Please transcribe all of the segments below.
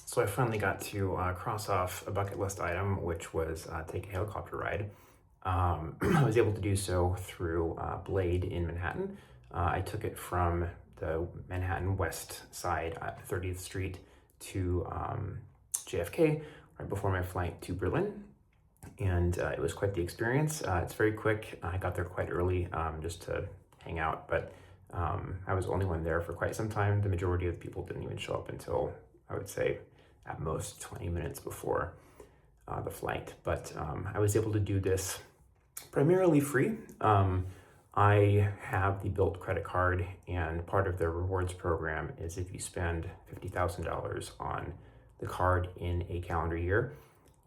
So I finally got to cross off a bucket list item, which was take a helicopter ride. I was able to do so through Blade in Manhattan. I took it from the Manhattan West side at 30th Street to JFK right before my flight to Berlin. And it was quite the experience. It's very quick. I got there quite early just to hang out, but I was the only one there for quite some time. The majority of the people didn't even show up until, I would say, at most 20 minutes before the flight. But I was able to do this primarily free. I have the Bilt credit card, and part of their rewards program is if you spend $50,000 on the card in a calendar year,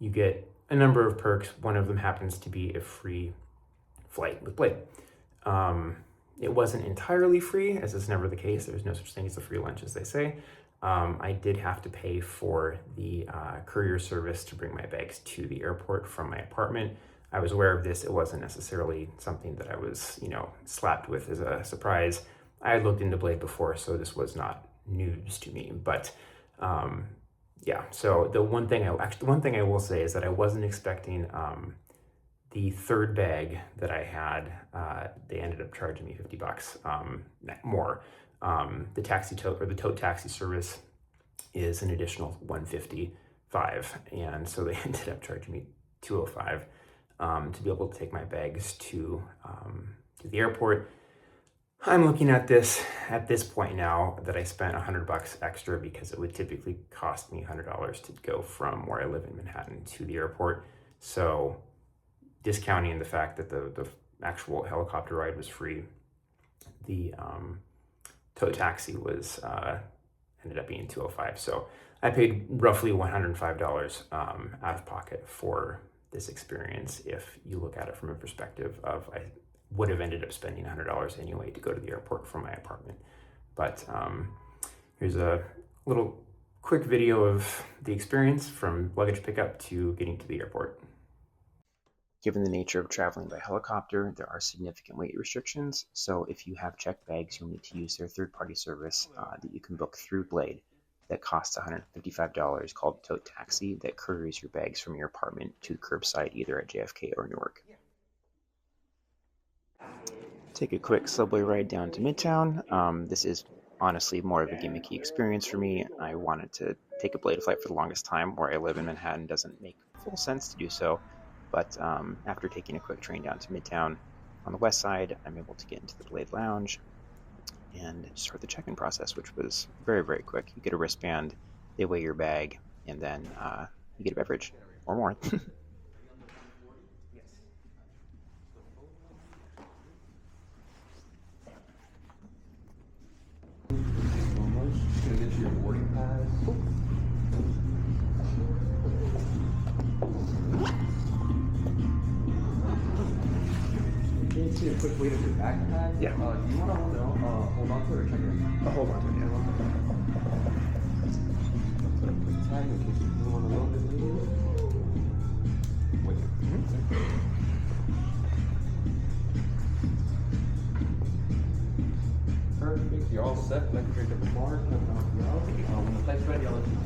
you get a number of perks. One of them happens to be a free flight with Blade. It wasn't entirely free, as is never the case. There's no such thing as a free lunch, as they say. I did have to pay for the courier service to bring my bags to the airport from my apartment. I was aware of this. It wasn't necessarily something that I was, slapped with as a surprise. I had looked into Blade before, so this was not news to me. But yeah, so the one thing I will say is that I wasn't expecting the third bag that I had. They ended up charging me $50 more. The the tote taxi service is an additional $155, and so they ended up charging me $205 to be able to take my bags to the airport. I'm looking at this point now that I spent $100 extra because it would typically cost me $100 to go from where I live in Manhattan to the airport. So discounting the fact that the actual helicopter ride was free, the tow taxi was ended up being $205. So I paid roughly $105 out of pocket for this experience. If you look at it from a perspective of, I would have ended up spending $100 anyway to go to the airport from my apartment. But here's a little quick video of the experience from luggage pickup to getting to the airport. Given the nature of traveling by helicopter, there are significant weight restrictions. So if you have checked bags, you'll need to use their third-party service that you can book through Blade that costs $155, called Tote Taxi, that couriers your bags from your apartment to the curbside either at JFK or Newark. Take a quick subway ride down to Midtown. This is honestly more of a gimmicky experience for me. I wanted to take a Blade flight for the longest time. Where I live in Manhattan doesn't make full sense to do so. But after taking a quick train down to Midtown on the west side, I'm able to get into the Blade Lounge and start the check-in process, which was very, very quick. You get a wristband, they weigh your bag, and then you get a beverage or more. See a quick weight of your backpack. Yeah. You want to hold on to it or check it? I'll hold on to it, yeah. Put a quick tag in case you want to load it later. Wait. Perfect. You're all set. Let me drink up the bar. When the flight's ready, I'll let you know.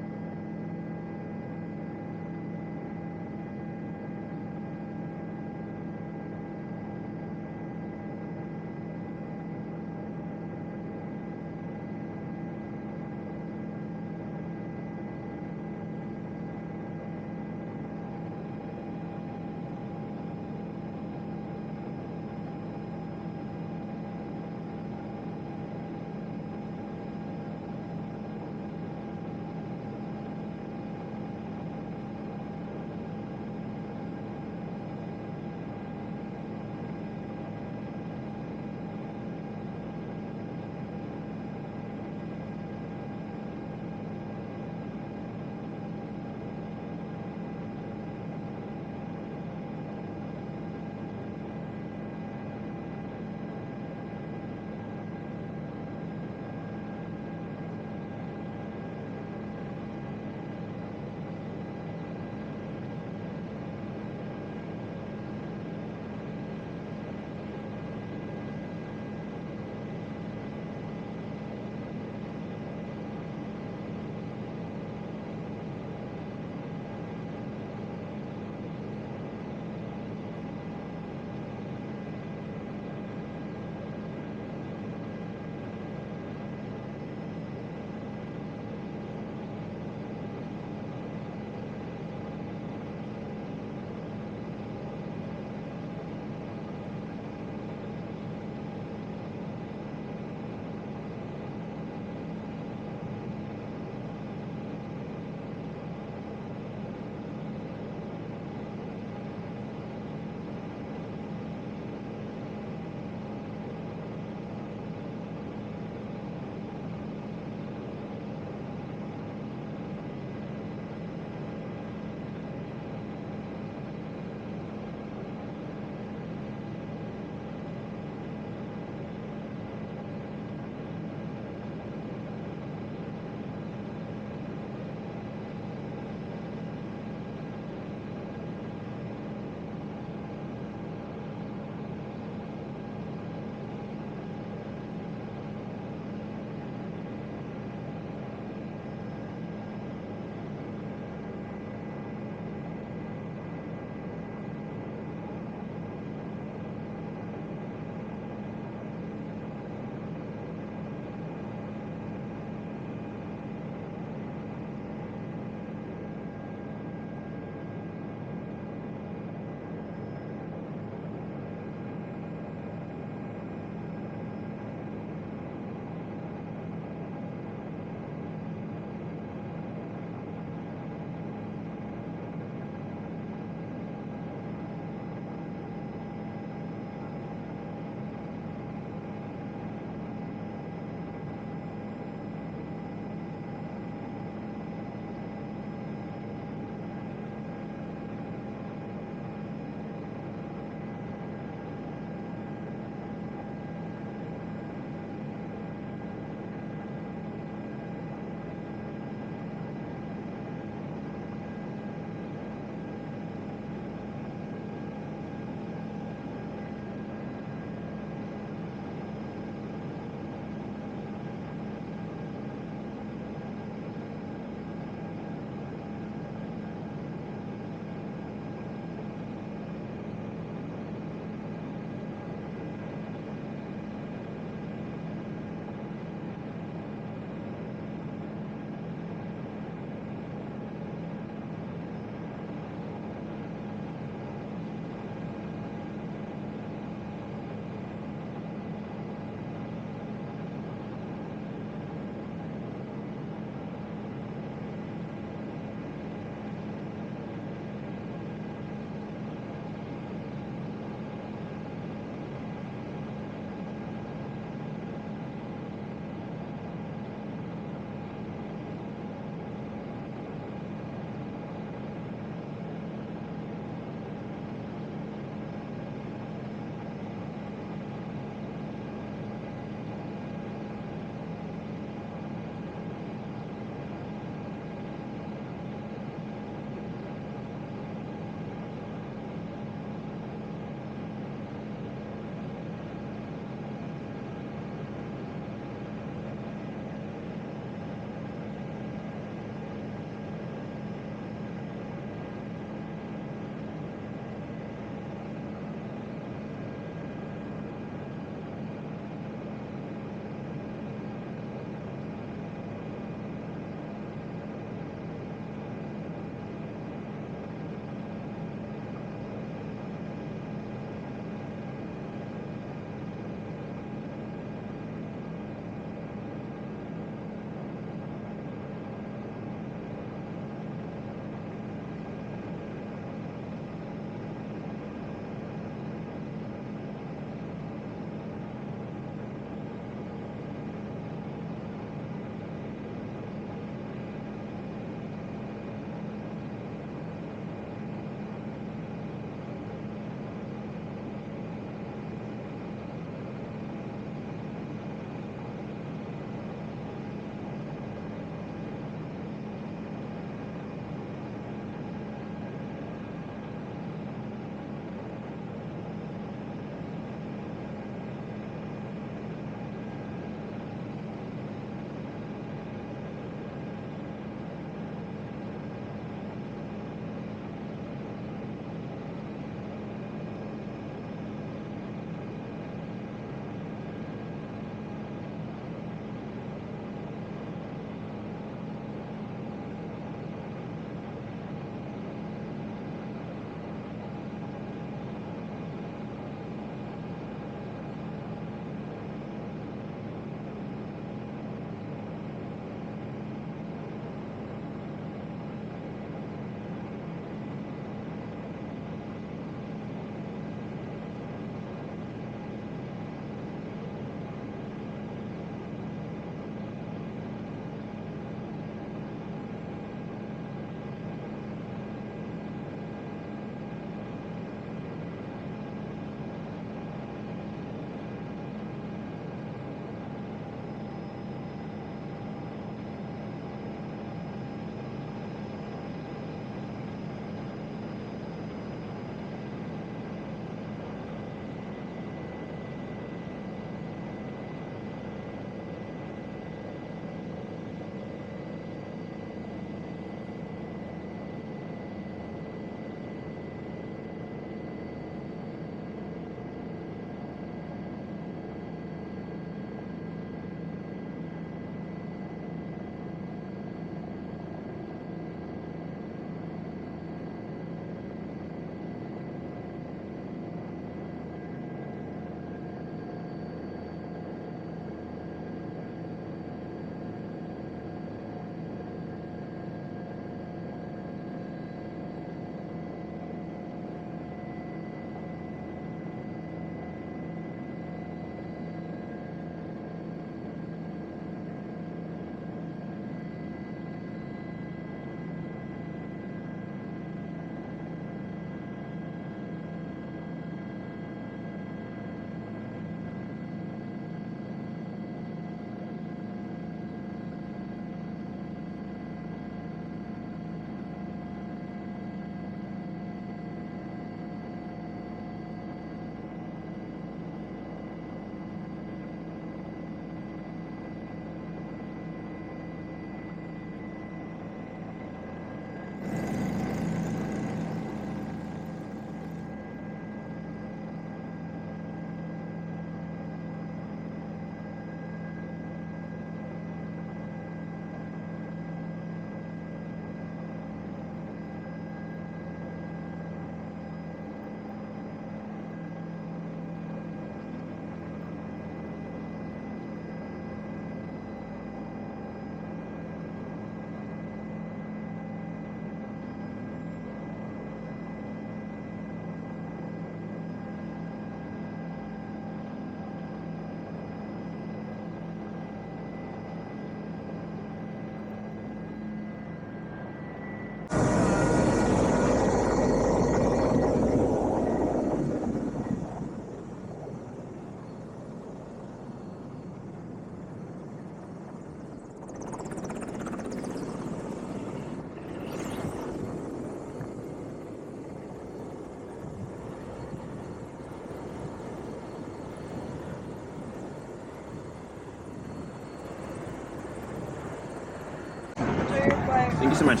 Thank you so much.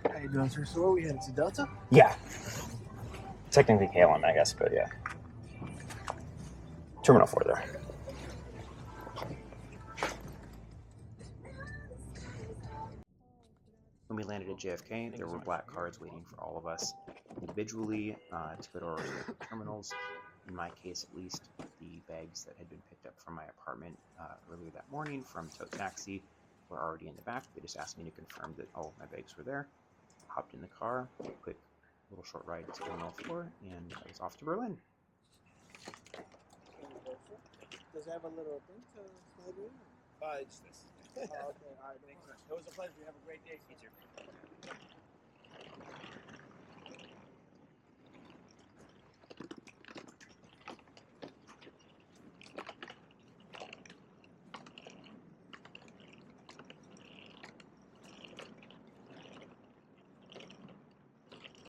How you doing, sir? So where are we headed to Delta? Yeah. Technically KLM, I guess, but yeah. Terminal 4 there. When we landed at JFK, there were black cards waiting for all of us individually to go to our respective terminals. In my case, at least, the bags that had been picked up from my apartment earlier that morning from Tow Taxi were already in the back. They just asked me to confirm that all of my bags were there. Hopped in the car, quick little short ride to Terminal 4, and I was off to Berlin. Does it have a little thing to slide in? It's this. Oh, okay. All right. It was a pleasure. Have a great day. You too.